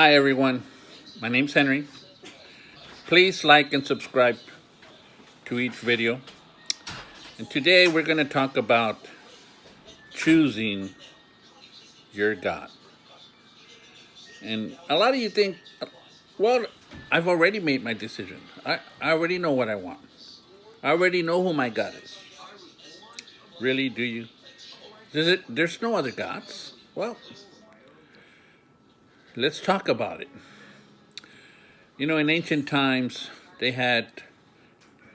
Hi everyone, my name's Henry. Please like and subscribe to each video. And today we're going to talk about choosing your God. And a lot of you think, well, I've already made my decision. I already know what I want. I already know who my God is. Really, do you? There's no other gods? Well, let's talk about it. You know, in ancient times, they had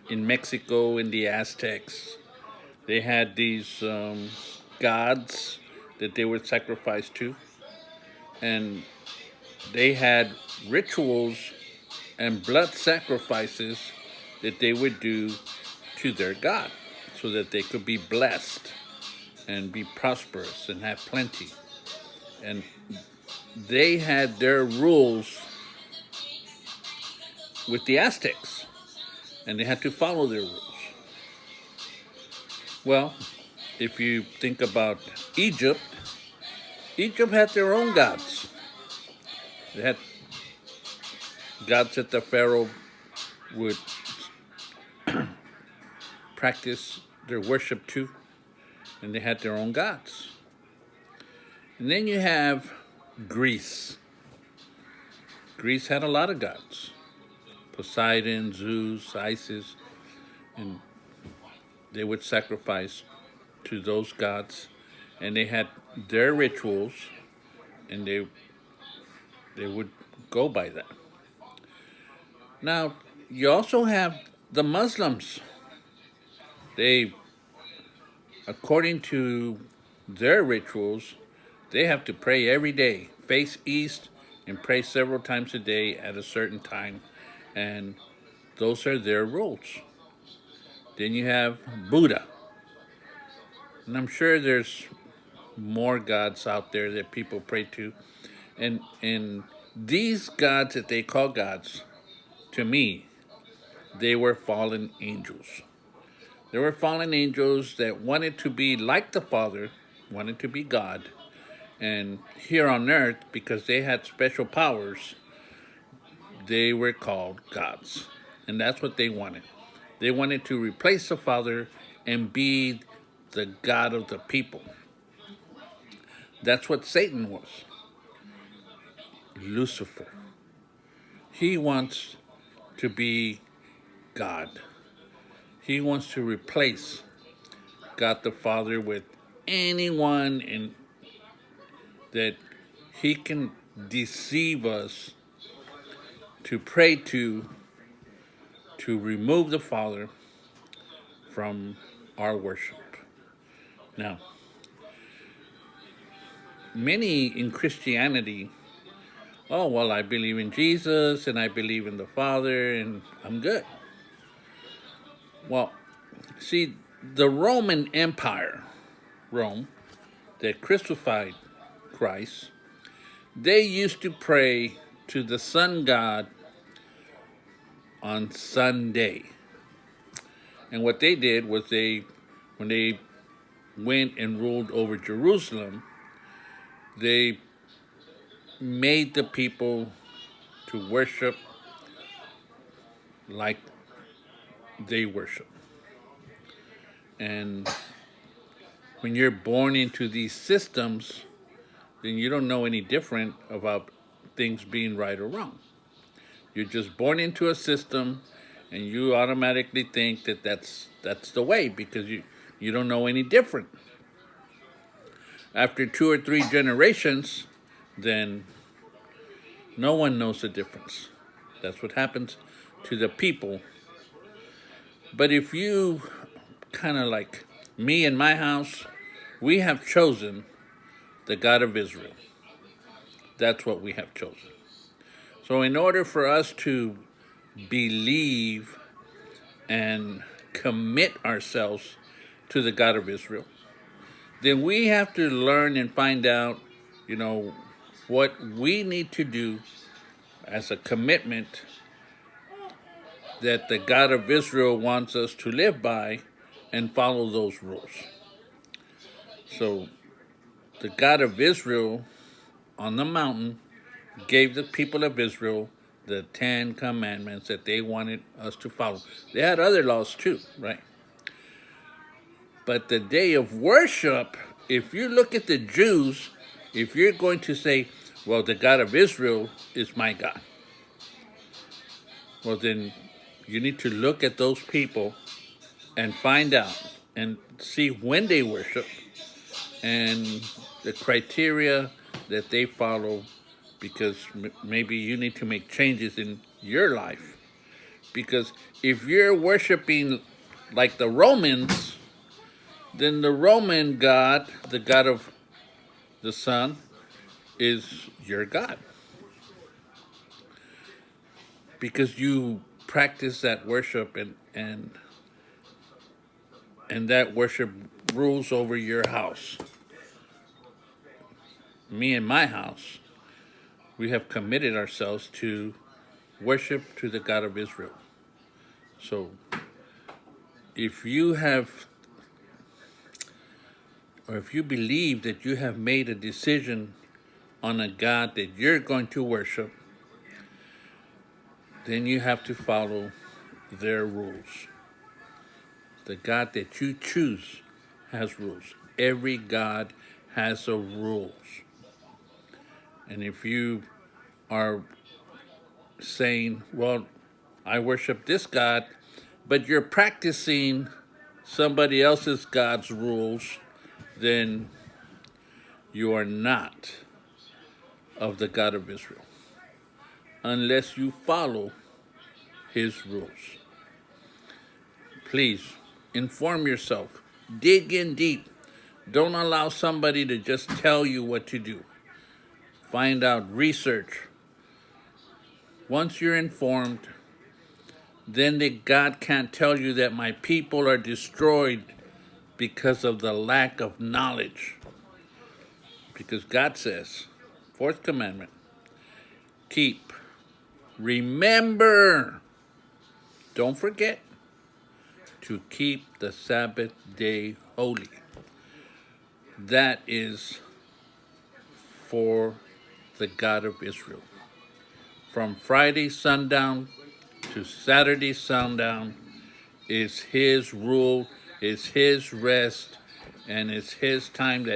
in Mexico, in the Aztecs, they had these gods that they would sacrifice to, and they had rituals and blood sacrifices that they would do to their god so that they could be blessed and be prosperous and have plenty. And they had their rules with the Aztecs, and they had to follow their rules. Well, if you think about Egypt, Egypt had their own gods. They had gods that the pharaoh would practice their worship to, and they had their own gods. And then you have Greece. Greece had a lot of gods: Poseidon, Zeus, Isis, and they would sacrifice to those gods, and they had their rituals, and they would go by that. Now, you also have the Muslims. They, according to their rituals, they have to pray every day, face east, and pray several times a day at a certain time, and those are their rules. Then you have Buddha, and I'm sure there's more gods out there that people pray to, and these gods that they call gods, to me, they were fallen angels. They were fallen angels that wanted to be like the Father, wanted to be God, and here on earth, because they had special powers, they were called gods. And that's what they wanted. They wanted to replace the Father and be the God of the people. That's what Satan was. Lucifer. He wants to be God. He wants to replace God the Father with anyone that he can deceive us to pray to remove the Father from our worship. Now, many in Christianity, oh, well, I believe in Jesus and I believe in the Father and I'm good. Well, see, the Roman Empire, Rome, that crucified Christ, they used to pray to the sun god on Sunday. And what they did was when they went and ruled over Jerusalem, they made the people to worship like they worship. And when you're born into these systems, then you don't know any different about things being right or wrong. You're just born into a system, and you automatically think that that's the way because you don't know any different. After 2 or 3 generations, then no one knows the difference. That's what happens to the people. But if you kind of like me and my house, we have chosen the God of Israel. That's what we have chosen. So in order for us to believe and commit ourselves to the God of Israel, then we have to learn and find out, what we need to do as a commitment that the God of Israel wants us to live by and follow those rules. So the God of Israel on the mountain gave the people of Israel the 10 Commandments that they wanted us to follow. They had other laws too, right? But the day of worship, if you look at the Jews, if you're going to say, well, the God of Israel is my God, well, then you need to look at those people and find out and see when they worship and the criteria that they follow, because maybe you need to make changes in your life. Because if you're worshiping like the Romans, then the Roman God, the God of the sun, is your God. Because you practice that worship and that worship rules over your house. Me and my house, we have committed ourselves to worship to the God of Israel. So if you have, or if you believe that you have made a decision on a God that you're going to worship, then you have to follow their rules. The God that you choose has rules. Every God has a rules. And if you are saying, well, I worship this God, but you're practicing somebody else's God's rules, then you are not of the God of Israel, unless you follow his rules. Please inform yourself. Dig in deep. Don't allow somebody to just tell you what to do. Find out, research. Once you're informed, then God can't tell you that my people are destroyed because of the lack of knowledge. Because God says, fourth commandment, remember, don't forget, to keep the Sabbath day holy. That is for the God of Israel. From Friday sundown to Saturday sundown is his rule, is his rest, and it's his time.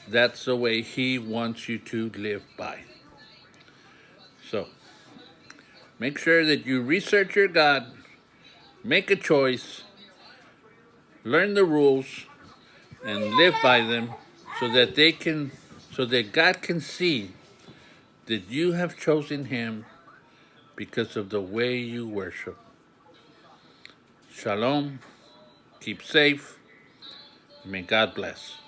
That's the way he wants you to live by. So make sure that you research your God, make a choice, learn the rules, and live by them, so that God can see that you have chosen him because of the way you worship. Shalom, keep safe, and may God bless.